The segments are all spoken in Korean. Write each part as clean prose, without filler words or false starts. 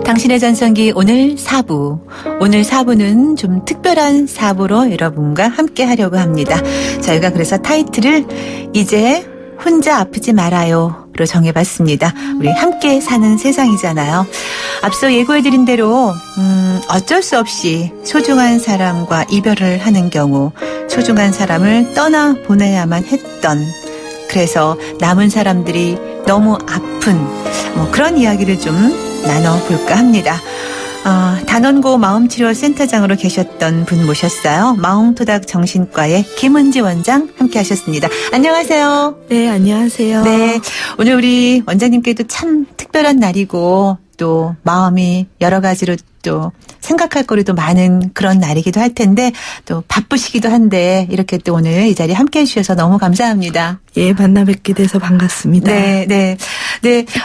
당신의 전성기 오늘 4부. 오늘 4부는 좀 특별한 4부로 여러분과 함께 하려고 합니다. 저희가 그래서 타이틀을 이제 혼자 아프지 말아요로 정해봤습니다. 우리 함께 사는 세상이잖아요. 앞서 예고해드린 대로 어쩔 수 없이 소중한 사람과 이별을 하는 경우 소중한 사람을 떠나보내야만 했던, 그래서 남은 사람들이 너무 아픈 그런 이야기를 좀 나눠볼까 합니다. 단원고 마음치료센터장으로 계셨던 분 모셨어요. 마음토닥 정신과의 김은지 원장 함께 하셨습니다. 안녕하세요. 네, 안녕하세요. 네, 오늘 우리 원장님께도 참 특별한 날이고 또 마음이 여러 가지로 또 생각할 거리도 많은 그런 날이기도 할 텐데 또 바쁘시기도 한데 이렇게 또 오늘 이 자리에 함께 해주셔서 너무 감사합니다. 예, 만나 뵙게 돼서 반갑습니다. 네.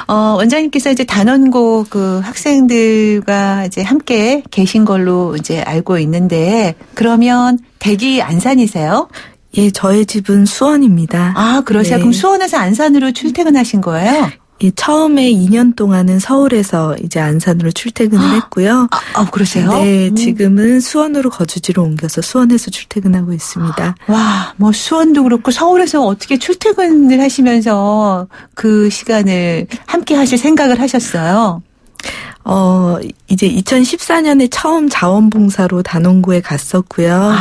원장님께서 이제 단원고 그 학생들과 이제 함께 계신 걸로 이제 알고 있는데, 그러면 댁이 안산이세요? 예, 저의 집은 수원입니다. 아, 그러세요? 네. 그럼 수원에서 안산으로 출퇴근하신 거예요? 예, 처음에 2년 동안은 서울에서 이제 안산으로 출퇴근을 했고요. 그러세요? 네, 지금은 수원으로 거주지로 옮겨서 수원에서 출퇴근하고 있습니다. 와, 수원도 그렇고 서울에서 어떻게 출퇴근을 하시면서 그 시간을 함께 하실 생각을 하셨어요? 이제 2014년에 처음 자원봉사로 단원고에 갔었고요.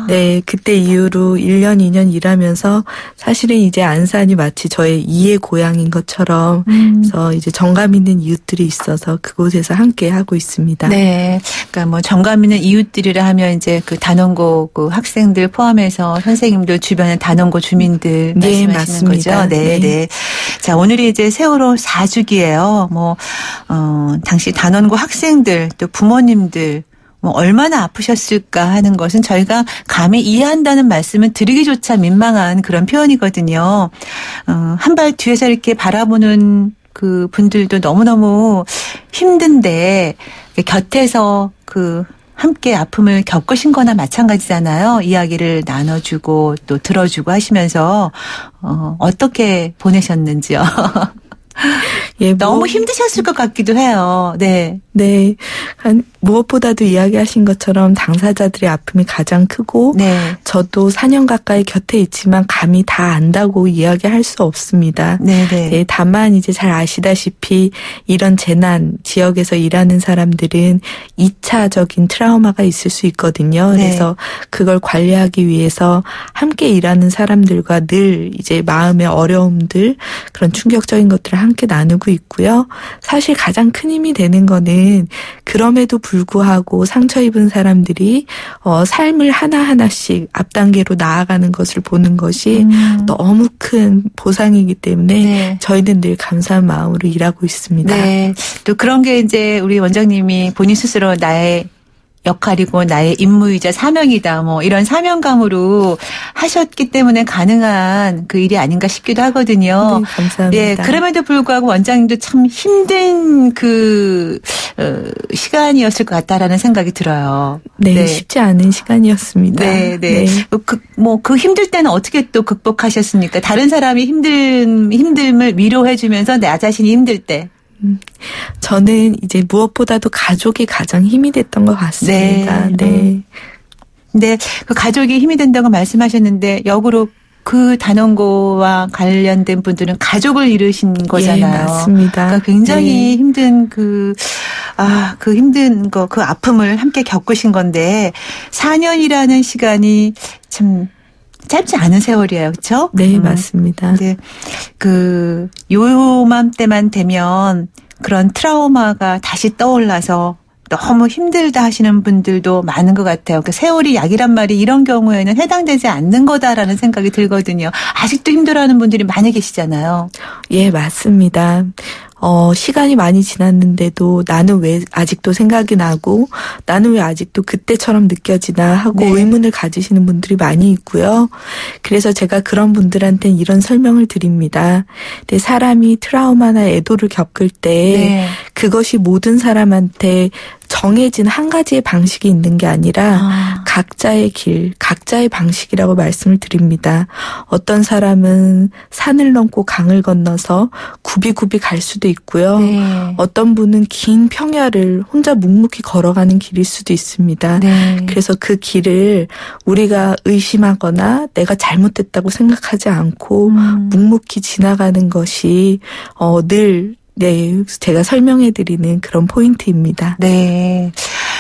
네, 그때 이후로 1년, 2년 일하면서 사실은 이제 안산이 마치 저의 2의 고향인 것처럼 그래서 이제 정감 있는 이웃들이 있어서 그곳에서 함께 하고 있습니다. 네. 그러니까 정감 있는 이웃들이라 하면 이제 그 단원고 그 학생들 포함해서 선생님들 주변의 단원고 주민들 네, 말씀하시는 맞습니다. 거죠? 네. 자, 오늘이 이제 세월호 4주기예요. 당시 단원고 학생들 또 부모님들 얼마나 아프셨을까 하는 것은 저희가 감히 이해한다는 말씀을 드리기조차 민망한 그런 표현이거든요. 한 발 뒤에서 이렇게 바라보는 그 분들도 너무너무 힘든데 곁에서 그 함께 아픔을 겪으신 거나 마찬가지잖아요. 이야기를 나눠주고 또 들어주고 하시면서 어떻게 보내셨는지요? 예, 너무 힘드셨을 것 같기도 해요. 네. 네. 무엇보다도 이야기하신 것처럼 당사자들의 아픔이 가장 크고 네. 저도 4년 가까이 곁에 있지만 감히 다 안다고 이야기할 수 없습니다. 네, 다만 이제 잘 아시다시피 이런 재난 지역에서 일하는 사람들은 2차적인 트라우마가 있을 수 있거든요. 그래서 그걸 관리하기 위해서 함께 일하는 사람들과 늘 이제 마음의 어려움들, 그런 충격적인 것들을 함께 나누고 있고요. 사실 가장 큰 힘이 되는 거는 그럼에도 불구하고 상처 입은 사람들이 삶을 하나하나씩 앞단계로 나아가는 것을 보는 것이 너무 큰 보상이기 때문에 저희는 늘 감사한 마음으로 일하고 있습니다. 네. 또 그런 게 이제 우리 원장님이 본인 스스로 나의 역할이고 나의 임무이자 사명이다 이런 사명감으로 하셨기 때문에 가능한 그 일이 아닌가 싶기도 하거든요. 네, 감사합니다. 예, 그럼에도 불구하고 원장님도 참 힘든 그 시간이었을 것 같다라는 생각이 들어요. 네, 쉽지 않은 시간이었습니다. 네. 그 힘들 때는 어떻게 또 극복하셨습니까? 다른 사람이 힘듦을 위로해주면서 나 자신이 힘들 때. 저는 이제 무엇보다도 가족이 가장 힘이 됐던 것 같습니다. 네. 그 가족이 힘이 된다고 말씀하셨는데 역으로 그 단원고와 관련된 분들은 가족을 이루신 거잖아요. 예, 맞습니다. 그러니까 굉장히 힘든 그 힘든 거, 그 아픔을 함께 겪으신 건데 4년이라는 시간이 참 짧지 않은 세월이에요. 그렇죠? 네, 맞습니다. 근데 요맘때만 되면 그런 트라우마가 다시 떠올라서 너무 힘들다 하시는 분들도 많은 것 같아요. 그 세월이 약이란 말이 이런 경우에는 해당되지 않는 거다라는 생각이 들거든요. 아직도 힘들어하는 분들이 많이 계시잖아요. 예, 맞습니다. 시간이 많이 지났는데도 나는 왜 아직도 생각이 나고 나는 왜 아직도 그때처럼 느껴지나 하고 의문을 가지시는 분들이 많이 있고요. 그래서 제가 그런 분들한테는 이런 설명을 드립니다. 근데 사람이 트라우마나 애도를 겪을 때 그것이 모든 사람한테 정해진 한 가지의 방식이 있는 게 아니라 각자의 길, 각자의 방식이라고 말씀을 드립니다. 어떤 사람은 산을 넘고 강을 건너서 굽이굽이 갈 수도 있고요. 네. 어떤 분은 긴 평야를 혼자 묵묵히 걸어가는 길일 수도 있습니다. 네. 그래서 그 길을 우리가 의심하거나 내가 잘못됐다고 생각하지 않고 묵묵히 지나가는 것이 늘 제가 설명해드리는 그런 포인트입니다. 네.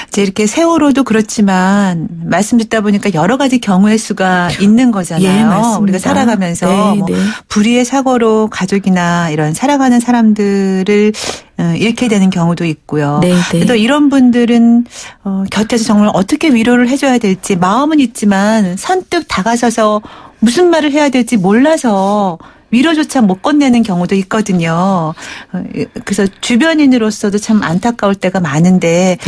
이제 이렇게 세월호도 그렇지만 말씀 듣다 보니까 여러 가지 경우의 수가 있는 거잖아요. 예, 맞습니다. 우리가 살아가면서 네, 불의의 사고로 가족이나 이런 살아가는 사람들을 잃게 되는 경우도 있고요. 네. 또 이런 분들은 곁에서 정말 어떻게 위로를 해줘야 될지 마음은 있지만 선뜻 다가서서 무슨 말을 해야 될지 몰라서 위로조차 못 건네는 경우도 있거든요. 그래서 주변인으로서도 참 안타까울 때가 많은데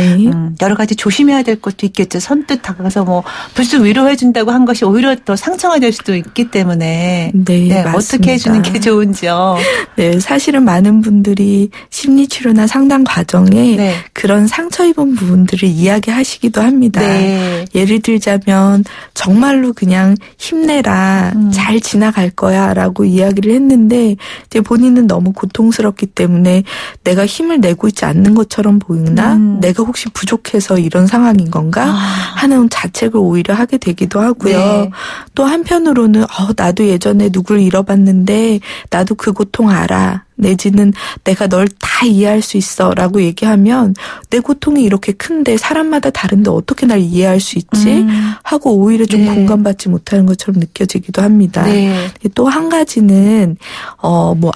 여러 가지 조심해야 될 것도 있겠죠. 선뜻 다가가서 불쑥 위로해 준다고 한 것이 오히려 더 상처가 될 수도 있기 때문에 네, 어떻게 해주는 게 좋은지요. 네, 사실은 많은 분들이 심리치료나 상담 과정에 그런 상처 입은 부분들을 이야기하시기도 합니다. 네. 예를 들자면 정말로 그냥 힘내라, 잘 지나갈 거야라고 이야기를 했는데 이제 본인은 너무 고통스럽기 때문에 내가 힘을 내고 있지 않는 것처럼 보이나 내가 혹시 부족해서 이런 상황인 건가 하는 자책을 오히려 하게 되기도 하고요. 네. 또 한편으로는 나도 예전에 누굴 잃어봤는데 나도 그 고통 알아. 내지는 내가 널 다 이해할 수 있어 라고 얘기하면 내 고통이 이렇게 큰데 사람마다 다른데 어떻게 날 이해할 수 있지? 하고 오히려 좀 공감받지 못하는 것처럼 느껴지기도 합니다. 네. 또 한 가지는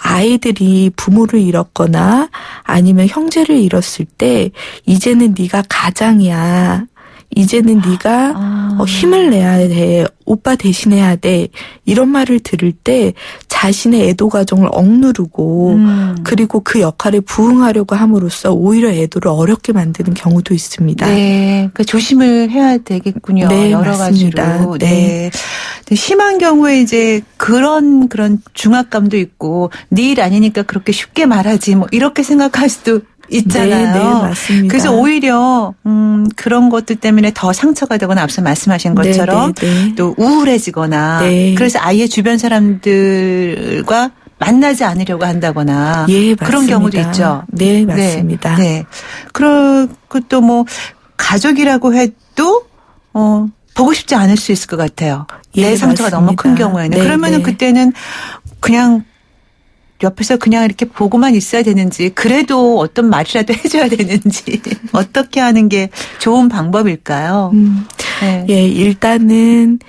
아이들이 부모를 잃었거나 아니면 형제를 잃었을 때 이제는 네가 가장이야. 이제는 네가 힘을 내야 돼. 오빠 대신해야 돼. 이런 말을 들을 때 자신의 애도 과정을 억누르고 그리고 그 역할에 부응하려고 함으로써 오히려 애도를 어렵게 만드는 경우도 있습니다. 네, 그러니까 조심을 해야 되겠군요. 네, 여러 맞습니다. 가지로. 네. 심한 경우에 이제 그런 중압감도 있고 네 일 아니니까 그렇게 쉽게 말하지 이렇게 생각할 수도 있잖아요. 네, 맞습니다. 그래서 오히려 그런 것들 때문에 더 상처가 되거나 앞서 말씀하신 것처럼 또 우울해지거나 그래서 아예 주변 사람들과 만나지 않으려고 한다거나 그런 경우도 있죠. 네, 맞습니다. 네. 그리고 또 가족이라고 해도 보고 싶지 않을 수 있을 것 같아요. 내 상처가 너무 큰 경우에는. 그러면은 그때는 그냥 옆에서 그냥 이렇게 보고만 있어야 되는지 그래도 어떤 말이라도 해줘야 되는지 어떻게 하는 게 좋은 방법일까요? 네. 예, 일단은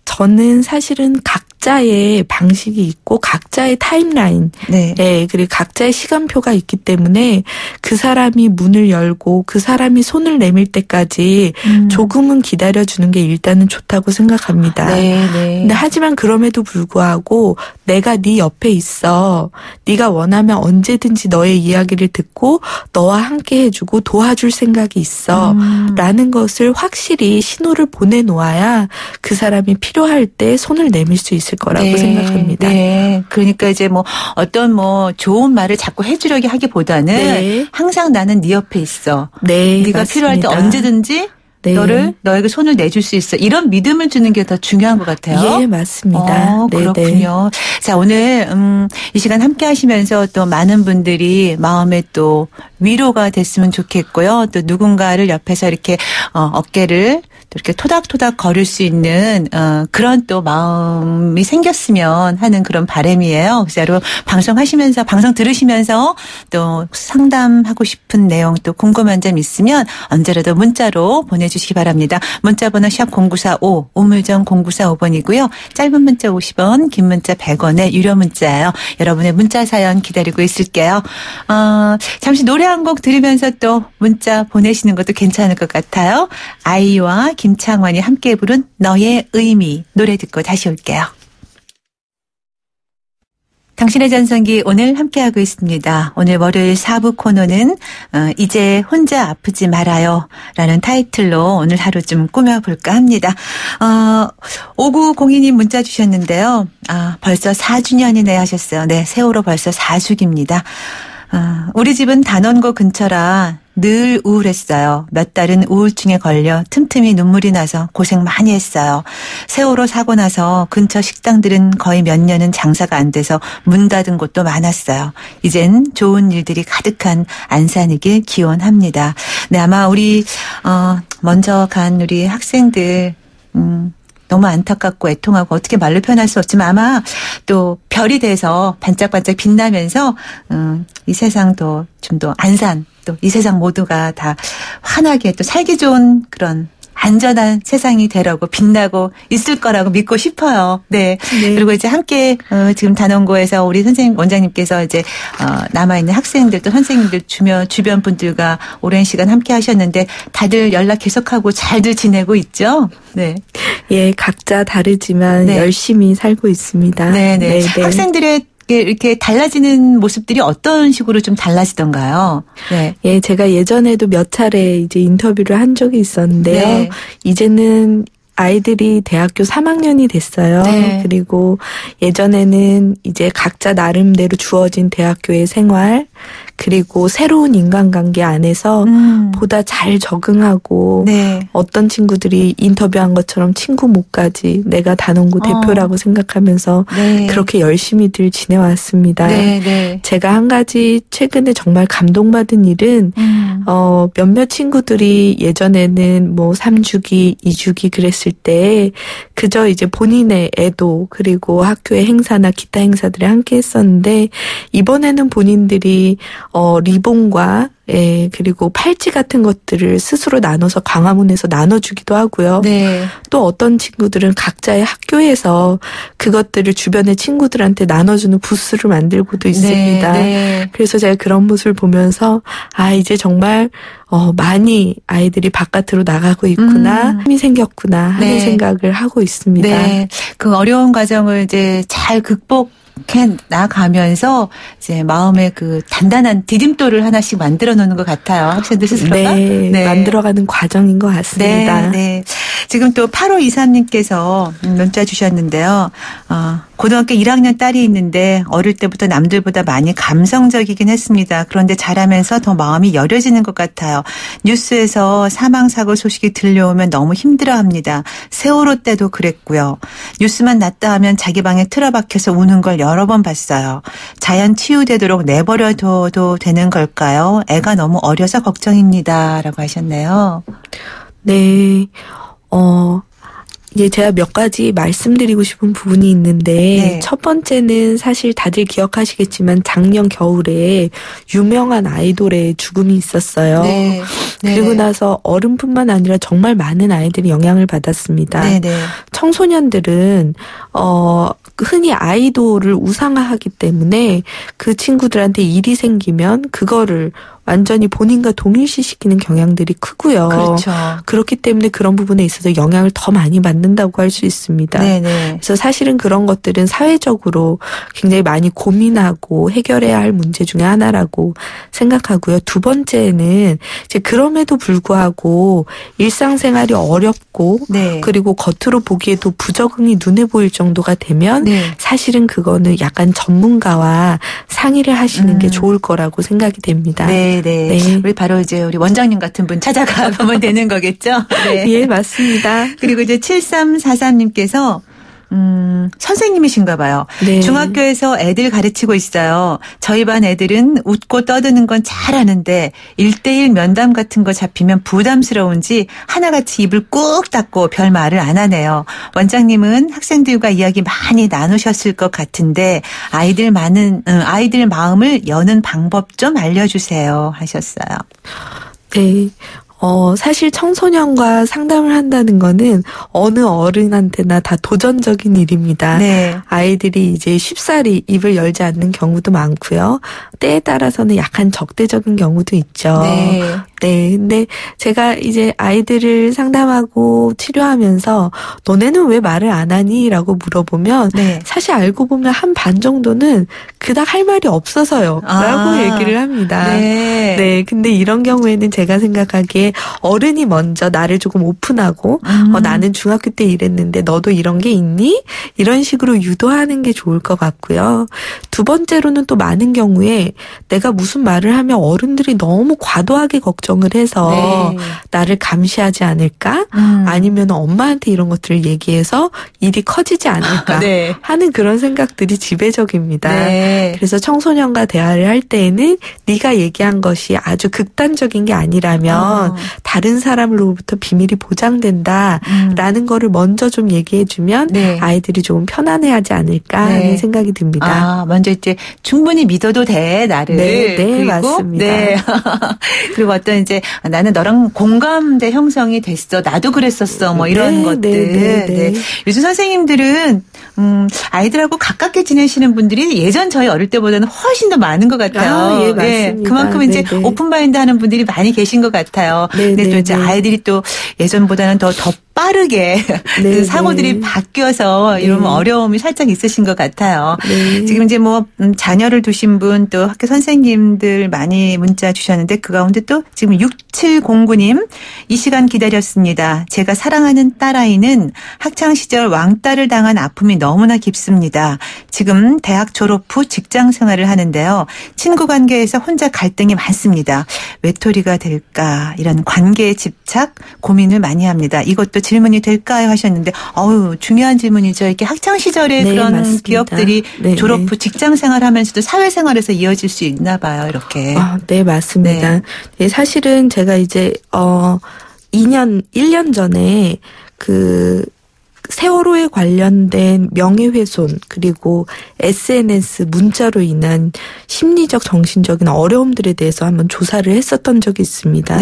저는 사실은 각자의 방식이 있고 각자의 타임라인, 그리고 각자의 시간표가 있기 때문에 그 사람이 문을 열고 그 사람이 손을 내밀 때까지 조금은 기다려주는 게 일단은 좋다고 생각합니다. 근데 하지만 그럼에도 불구하고 내가 네 옆에 있어. 네가 원하면 언제든지 너의 이야기를 듣고 너와 함께 해주고 도와줄 생각이 있어. 라는 것을 확실히 신호를 보내놓아야 그 사람이 필요할 때 손을 내밀 수 있을 거라고 생각합니다. 네. 그러니까 이제 어떤 좋은 말을 자꾸 해주려고 하기보다는 항상 나는 네 옆에 있어. 네가 필요할 때 언제든지 너에게 손을 내줄 수 있어. 이런 믿음을 주는 게 더 중요한 것 같아요. 예, 맞습니다. 그렇군요. 자, 오늘 이 시간 함께 하시면서 또 많은 분들이 마음에 또 위로가 됐으면 좋겠고요. 또 누군가를 옆에서 이렇게 어깨를 또 이렇게 토닥토닥 거릴 수 있는 그런 또 마음이 생겼으면 하는 그런 바람이에요. 그래서 여러분 방송 들으시면서 또 상담하고 싶은 내용 또 궁금한 점 있으면 언제라도 문자로 보내주시기 바랍니다. 문자번호 샵 0945 우물정 0945번이고요. 짧은 문자 50원, 긴 문자 100원의 유료 문자예요. 여러분의 문자 사연 기다리고 있을게요. 잠시 노래 한 곡 들으면서 또 문자 보내시는 것도 괜찮을 것 같아요. 아이와 김창완이 함께 부른 너의 의미 노래 듣고 다시 올게요. 당신의 전성기 오늘 함께하고 있습니다. 오늘 월요일 4부 코너는 이제 혼자 아프지 말아요 라는 타이틀로 오늘 하루 좀 꾸며볼까 합니다. 5902님 문자 주셨는데요. 벌써 4주년이네 하셨어요. 네, 세월호 벌써 4주기입니다. 우리 집은 단원고 근처라 늘 우울했어요. 몇 달은 우울증에 걸려 틈틈이 눈물이 나서 고생 많이 했어요. 세월호 사고 나서 근처 식당들은 거의 몇 년은 장사가 안 돼서 문 닫은 곳도 많았어요. 이젠 좋은 일들이 가득한 안산이길 기원합니다. 네, 아마 우리 먼저 간 우리 학생들 너무 안타깝고 애통하고 어떻게 말로 표현할 수 없지만 아마 또 별이 돼서 반짝반짝 빛나면서 이 세상도 좀 더 안산 또 이 세상 모두가 다 환하게 또 살기 좋은 그런 안전한 세상이 되라고 빛나고 있을 거라고 믿고 싶어요. 네. 네. 그리고 이제 함께 지금 단원고에서 우리 선생님 원장님께서 이제 남아있는 학생들 또 선생님들 주변 분들과 오랜 시간 함께 하셨는데 다들 연락 계속하고 잘들 지내고 있죠? 네. 예, 각자 다르지만 네. 열심히 살고 있습니다. 네네. 네. 학생들의 이렇게 달라지는 모습들이 어떤 식으로 좀 달라지던가요? 네. 예, 제가 예전에도 몇 차례 이제 인터뷰를 한 적이 있었는데요. 네. 이제는 아이들이 대학교 3학년이 됐어요. 네. 그리고 예전에는 이제 각자 나름대로 주어진 대학교의 생활, 그리고 새로운 인간관계 안에서 보다 잘 적응하고 네. 어떤 친구들이 인터뷰한 것처럼 친구 목까지 내가 단원고 대표라고 생각하면서 네. 그렇게 열심히들 지내왔습니다. 네, 네. 제가 한 가지 최근에 정말 감동받은 일은 몇몇 친구들이 예전에는 뭐 3주기, 2주기 그랬을 때 그저 이제 본인의 애도 그리고 학교의 행사나 기타 행사들에 함께 했었는데 이번에는 본인들이 리본과 예, 그리고 팔찌 같은 것들을 스스로 나눠서 광화문에서 나눠주기도 하고요. 네. 또 어떤 친구들은 각자의 학교에서 그것들을 주변의 친구들한테 나눠주는 부스를 만들고도 있습니다. 네, 네. 그래서 제가 그런 모습을 보면서 이제 정말 많이 아이들이 바깥으로 나가고 있구나, 힘이 생겼구나 하는 네. 생각을 하고 있습니다. 네. 그 어려운 과정을 이제 잘 이렇게 나가면서 이제 마음에 그 단단한 디딤돌을 하나씩 만들어 놓는 것 같아요. 학생들 스스로가. 네, 네. 만들어가는 과정인 것 같습니다. 네, 네. 지금 또 8523님께서 문자 주셨는데요. 고등학교 1학년 딸이 있는데 어릴 때부터 남들보다 많이 감성적이긴 했습니다. 그런데 자라면서 더 마음이 여려지는 것 같아요. 뉴스에서 사망사고 소식이 들려오면 너무 힘들어합니다. 세월호 때도 그랬고요. 뉴스만 났다 하면 자기 방에 틀어박혀서 우는 걸 여러 번 봤어요. 자연 치유되도록 내버려둬도 되는 걸까요? 애가 너무 어려서 걱정입니다. 라고 하셨네요. 네. 이제 제가 몇 가지 말씀드리고 싶은 부분이 있는데 네. 첫 번째는 사실 다들 기억하시겠지만 작년 겨울에 유명한 아이돌의 죽음이 있었어요. 네. 그리고 나서 어른뿐만 아니라 정말 많은 아이들이 영향을 받았습니다. 네. 청소년들은 흔히 아이돌을 우상화하기 때문에 그 친구들한테 일이 생기면 그거를 완전히 본인과 동일시시키는 경향들이 크고요. 그렇죠. 그렇기 때문에 그런 부분에 있어서 영향을 더 많이 받는다고 할 수 있습니다. 네네. 그래서 사실은 그런 것들은 사회적으로 굉장히 많이 고민하고 해결해야 할 문제 중에 하나라고 생각하고요. 두 번째는 이제 그럼에도 불구하고 일상생활이 어렵고 네. 그리고 겉으로 보기에도 부적응이 눈에 보일 정도가 되면 네. 사실은 그거는 약간 전문가와 상의를 하시는 게 좋을 거라고 생각이 됩니다. 네. 네. 우리 바로 이제 우리 원장님 같은 분 찾아가 보면 되는 거겠죠? 네. 예, 맞습니다. 그리고 이제 7343님께서 선생님이신가 봐요. 네. 중학교에서 애들 가르치고 있어요. 저희 반 애들은 웃고 떠드는 건 잘하는데 1:1 면담 같은 거 잡히면 부담스러운지 하나같이 입을 꾹 닫고 별 말을 안 하네요. 원장님은 학생들과 이야기 많이 나누셨을 것 같은데 아이들 마음을 여는 방법 좀 알려주세요 하셨어요. 네. 사실 청소년과 상담을 한다는 거는 어느 어른한테나 다 도전적인 일입니다. 네. 아이들이 이제 쉽사리 입을 열지 않는 경우도 많고요. 때에 따라서는 약간 적대적인 경우도 있죠. 네. 네. 근데 제가 이제 아이들을 상담하고 치료하면서 너네는 왜 말을 안 하니? 라고 물어보면 네. 사실 알고 보면 한 반 정도는 그닥 할 말이 없어서요. 라고 얘기를 합니다. 네. 네. 근데 이런 경우에는 제가 생각하기에 때문에 어른이 먼저 나를 조금 오픈하고 나는 중학교 때 이랬는데 너도 이런 게 있니? 이런 식으로 유도하는 게 좋을 것 같고요. 두 번째로는 또 많은 경우에 내가 무슨 말을 하면 어른들이 너무 과도하게 걱정을 해서 나를 감시하지 않을까? 아니면 엄마한테 이런 것들을 얘기해서 일이 커지지 않을까 하는 그런 생각들이 지배적입니다. 그래서 청소년과 대화를 할 때에는 네가 얘기한 것이 아주 극단적인 게 아니라면 다른 사람으로부터 비밀이 보장된다라는 거를 먼저 좀 얘기해주면 아이들이 조금 편안해하지 않을까 하는 생각이 듭니다. 먼저 이제 충분히 믿어도 돼 나를. 그리고, 맞습니다. 그리고 어떤 이제 나는 너랑 공감대 형성이 됐어. 나도 그랬었어. 뭐 이런 것들. 요즘 선생님들은 아이들하고 가깝게 지내시는 분들이 예전 저희 어릴 때보다는 훨씬 더 많은 것 같아요. 맞습니다. 그만큼 이제 오픈마인드 하는 분들이 많이 계신 것 같아요. 근데 또 이제 아이들이 또 예전보다는 더 빠르게 사고들이 바뀌어서 이런 어려움이 살짝 있으신 것 같아요. 지금 이제 뭐 자녀를 두신 분 또 학교 선생님들 많이 문자 주셨는데 그 가운데 또 지금 6709님 이 시간 기다렸습니다. 제가 사랑하는 딸아이는 학창시절 왕따를 당한 아픔이 너무나 깊습니다. 지금 대학 졸업 후 직장 생활을 하는데요. 친구 관계에서 혼자 갈등이 많습니다. 외톨이가 될까 이런 관계에 집착 고민을 많이 합니다. 이것도 질문이 될까요 하셨는데 중요한 질문이죠. 이렇게 학창시절의 그런 맞습니다. 기억들이 졸업 후 직장 생활하면서도 사회생활에서 이어질 수 있나 봐요. 이렇게. 네 맞습니다. 사실은 제가 이제 1년 전에 세월호에 관련된 명예훼손 그리고 SNS 문자로 인한 심리적 정신적인 어려움들에 대해서 한번 조사를 했었던 적이 있습니다.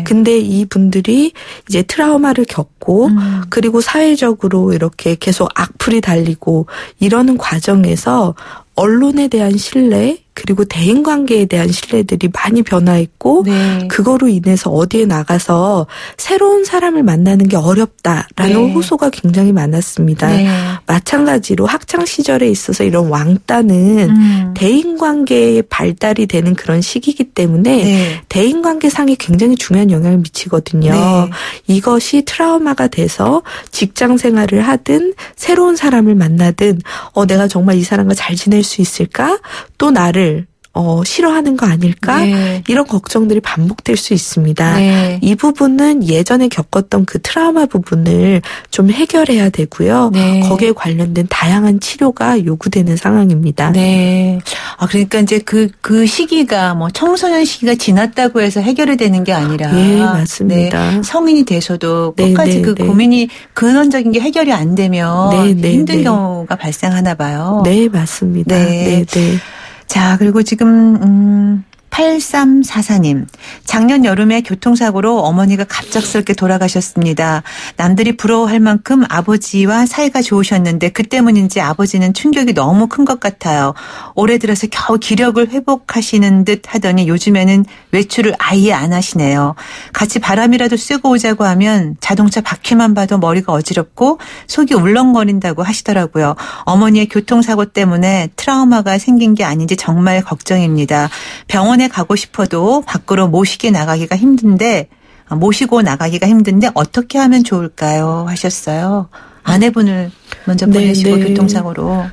근데 이 분들이 이제 트라우마를 겪고 그리고 사회적으로 이렇게 계속 악플이 달리고 이러는 과정에서 언론에 대한 신뢰 그리고 대인관계에 대한 신뢰들이 많이 변화했고 그거로 인해서 어디에 나가서 새로운 사람을 만나는 게 어렵다라는 호소가 굉장히 많았습니다. 마찬가지로 학창시절에 있어서 이런 왕따는 대인관계의 발달이 되는 그런 시기이기 때문에 대인관계상에 굉장히 중요한 영향을 미치거든요. 이것이 트라우마가 돼서 직장 생활을 하든 새로운 사람을 만나든 내가 정말 이 사람과 잘 지낼 수 있을까? 또 나를 싫어하는 거 아닐까? 이런 걱정들이 반복될 수 있습니다. 이 부분은 예전에 겪었던 그 트라우마 부분을 좀 해결해야 되고요. 거기에 관련된 다양한 치료가 요구되는 상황입니다. 그러니까 이제 그 시기가 뭐 청소년 시기가 지났다고 해서 해결이 되는 게 아니라. 맞습니다. 성인이 돼서도 끝까지 그 고민이 근원적인 게 해결이 안 되면 힘든 경우가 발생하나 봐요. 맞습니다. 자, 그리고 지금 8344님. 작년 여름에 교통사고로 어머니가 갑작스럽게 돌아가셨습니다. 남들이 부러워할 만큼 아버지와 사이가 좋으셨는데 그 때문인지 아버지는 충격이 너무 큰 것 같아요. 올해 들어서 겨우 기력을 회복하시는 듯 하더니 요즘에는 외출을 아예 안 하시네요. 같이 바람이라도 쐬고 오자고 하면 자동차 바퀴만 봐도 머리가 어지럽고 속이 울렁거린다고 하시더라고요. 어머니의 교통사고 때문에 트라우마가 생긴 게 아닌지 정말 걱정입니다. 병원에 가고 싶어도 밖으로 모시고 나가기가 힘든데 어떻게 하면 좋을까요? 하셨어요. 아내분을 먼저 보내시고 교통사고로.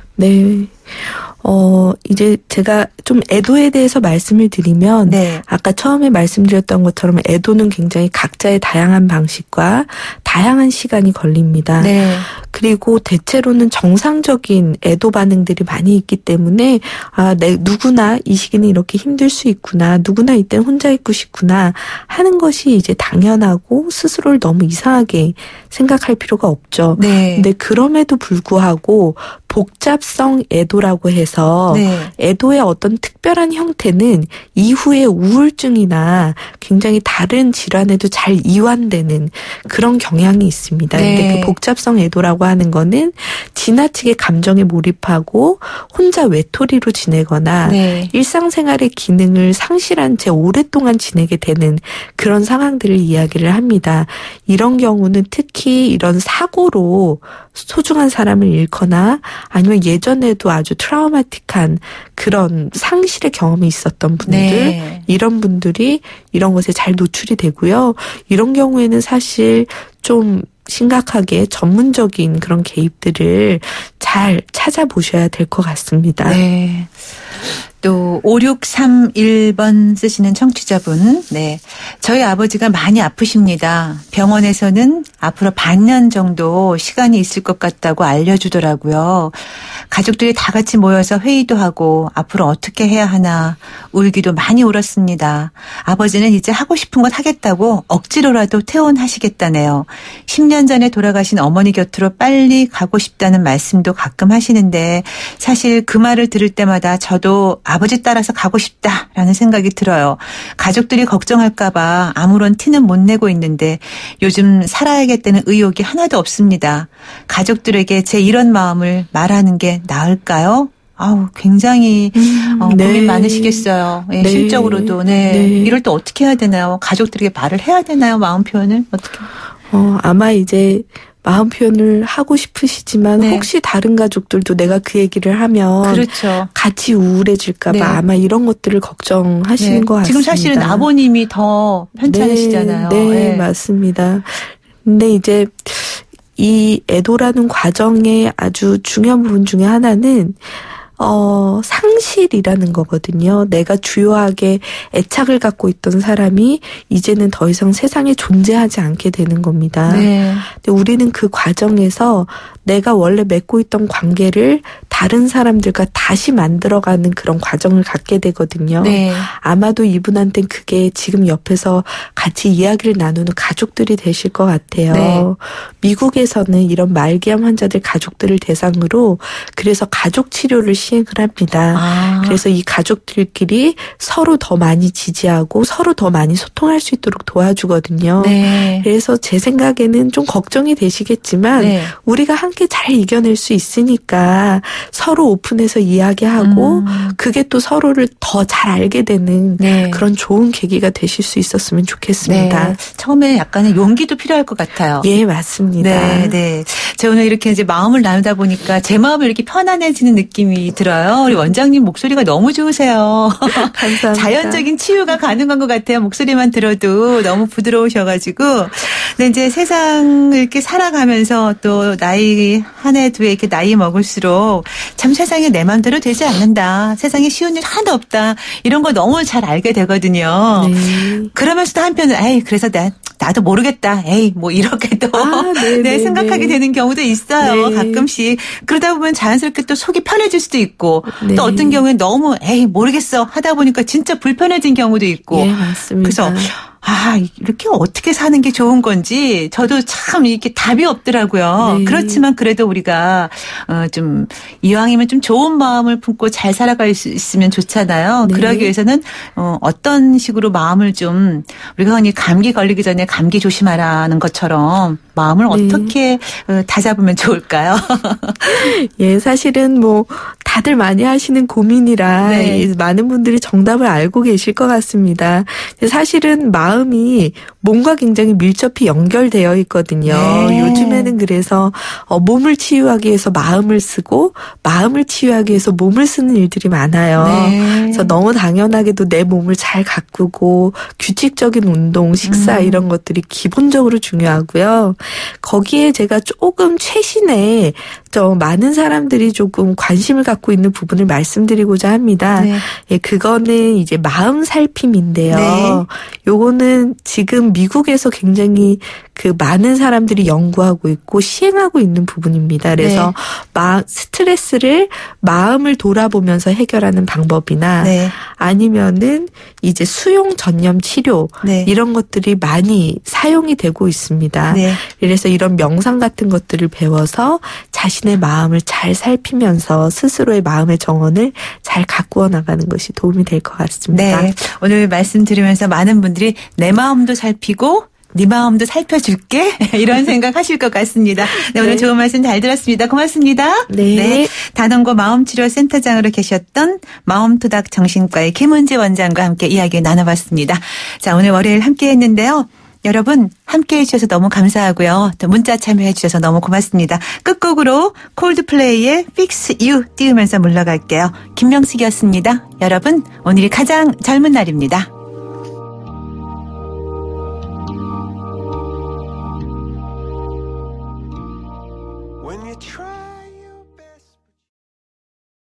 이제 제가 좀 애도에 대해서 말씀을 드리면 아까 처음에 말씀드렸던 것처럼 애도는 굉장히 각자의 다양한 방식과 다양한 시간이 걸립니다. 그리고 대체로는 정상적인 애도 반응들이 많이 있기 때문에 누구나 이 시기는 이렇게 힘들 수 있구나. 누구나 이때는 혼자 있고 싶구나 하는 것이 이제 당연하고 스스로를 너무 이상하게 생각할 필요가 없죠. 근데 그럼에도 불구하고 복잡성 애도라고 해서 애도의 어떤 특별한 형태는 이후에 우울증이나 굉장히 다른 질환에도 잘 이완되는 그런 경향이 있습니다. 근데 그 복잡성 애도라고 하는 거는 지나치게 감정에 몰입하고 혼자 외톨이로 지내거나 일상생활의 기능을 상실한 채 오랫동안 지내게 되는 그런 상황들을 이야기를 합니다. 이런 경우는 특히 이런 사고로 소중한 사람을 잃거나 아니면 예전에도 아주 트라우마틱한 그런 상실의 경험이 있었던 분들, 이런 분들이 이런 것에 잘 노출이 되고요. 이런 경우에는 사실 좀 심각하게 전문적인 그런 개입들을 잘 찾아보셔야 될 것 같습니다. 네. 또 5631번 쓰시는 청취자분. 네. 저희 아버지가 많이 아프십니다. 병원에서는 앞으로 반년 정도 시간이 있을 것 같다고 알려주더라고요. 가족들이 다 같이 모여서 회의도 하고 앞으로 어떻게 해야 하나 울기도 많이 울었습니다. 아버지는 이제 하고 싶은 것 하겠다고 억지로라도 퇴원하시겠다네요. 10년 전에 돌아가신 어머니 곁으로 빨리 가고 싶다는 말씀도 가끔 하시는데 사실 그 말을 들을 때마다 저도 아버지 따라서 가고 싶다라는 생각이 들어요. 가족들이 걱정할까 봐 아무런 티는 못 내고 있는데 요즘 살아야겠다는 의욕이 하나도 없습니다. 가족들에게 제 이런 마음을 말하는 게 나을까요? 아우, 굉장히 고민 많으시겠어요. 네, 실적으로도. 네. 이럴 때 어떻게 해야 되나요? 가족들에게 말을 해야 되나요? 마음 표현을? 어떻게? 아마 이제 마음 표현을 하고 싶으시지만 혹시 다른 가족들도 내가 그 얘기를 하면 그렇죠. 같이 우울해질까 봐 아마 이런 것들을 걱정하시는 것 같습니다. 지금 사실은 아버님이 더 편찮으시잖아요. 네, 맞습니다. 근데 이제 이 애도라는 과정의 아주 중요한 부분 중에 하나는 상실이라는 거거든요. 내가 주요하게 애착을 갖고 있던 사람이 이제는 더 이상 세상에 존재하지 않게 되는 겁니다. 근데 우리는 그 과정에서 내가 원래 맺고 있던 관계를 다른 사람들과 다시 만들어가는 그런 과정을 갖게 되거든요. 아마도 이분한테는 그게 지금 옆에서 같이 이야기를 나누는 가족들이 되실 것 같아요. 미국에서는 이런 말기암 환자들 가족들을 대상으로 그래서 가족 치료를 시행을 합니다. 그래서 이 가족들끼리 서로 더 많이 지지하고 서로 더 많이 소통할 수 있도록 도와주거든요. 그래서 제 생각에는 좀 걱정이 되시겠지만 우리가 함께 잘 이겨낼 수 있으니까 서로 오픈해서 이야기하고 그게 또 서로를 더 잘 알게 되는 그런 좋은 계기가 되실 수 있었으면 좋겠습니다. 처음에 약간의 용기도 필요할 것 같아요. 예, 맞습니다. 제가 오늘 이렇게 이제 마음을 나누다 보니까 제 마음이 이렇게 편안해지는 느낌이 들어요. 우리 원장님 목소리가 너무 좋으세요. 감사합니다. 자연적인 치유가 가능한 것 같아요. 목소리만 들어도 너무 부드러우셔가지고. 근데 이제 세상을 이렇게 살아가면서 또 나이 한 해 두 해 이렇게 나이 먹을수록 참 세상에 내 마음대로 되지 않는다. 세상에 쉬운 일 하나도 없다. 이런 거 너무 잘 알게 되거든요. 그러면서도 한편은 에이 그래서 나도 모르겠다. 에이 뭐 이렇게 또 생각하게 되는 경우도 있어요. 가끔씩. 그러다 보면 자연스럽게 또 속이 편해질 수도 있고 또 어떤 경우엔 너무 에이 모르겠어 하다 보니까 진짜 불편해진 경우도 있고. 맞습니다. 그래서 이렇게 어떻게 사는 게 좋은 건지 저도 참 이렇게 답이 없더라고요. 그렇지만 그래도 우리가 좀 이왕이면 좀 좋은 마음을 품고 잘 살아갈 수 있으면 좋잖아요. 그러기 위해서는 어떤 식으로 마음을 좀 우리가 흔히 감기 걸리기 전에 감기 조심하라는 것처럼 마음을 어떻게 다잡으면 좋을까요? 사실은 뭐 다들 많이 하시는 고민이라 많은 분들이 정답을 알고 계실 것 같습니다. 사실은 마음이 몸과 굉장히 밀접히 연결되어 있거든요. 요즘에는 그래서 몸을 치유하기 위해서 마음을 쓰고 마음을 치유하기 위해서 몸을 쓰는 일들이 많아요. 그래서 너무 당연하게도 내 몸을 잘 가꾸고 규칙적인 운동, 식사 이런 것들이 기본적으로 중요하고요. 거기에 제가 조금 최신에 많은 사람들이 조금 관심을 갖고 있는 부분을 말씀드리고자 합니다. 그거는 이제 마음 살핌인데요. 요거는 지금 미국에서 굉장히 그 많은 사람들이 연구하고 있고 시행하고 있는 부분입니다. 그래서 스트레스를 마음을 돌아보면서 해결하는 방법이나 아니면은 이제 수용 전념 치료 이런 것들이 많이 사용이 되고 있습니다. 그래서 이런 명상 같은 것들을 배워서 자신의 마음을 잘 살피면서 스스로의 마음의 정원을 잘 가꾸어 나가는 것이 도움이 될 것 같습니다. 오늘 말씀 들으면서 많은 분들이 내 마음도 살피고 네 마음도 살펴줄게 이런 생각하실 것 같습니다. 오늘 좋은 말씀 잘 들었습니다. 고맙습니다. 단원고 마음치료센터장으로 계셨던 마음토닥 정신과의 김은지 원장과 함께 이야기 나눠봤습니다. 자, 오늘 월요일 함께 했는데요. 여러분 함께해 주셔서 너무 감사하고요. 또 문자 참여해 주셔서 너무 고맙습니다. 끝곡으로 콜드플레이의 Fix You 띄우면서 물러갈게요. 김명숙이었습니다. 여러분 오늘이 가장 젊은 날입니다.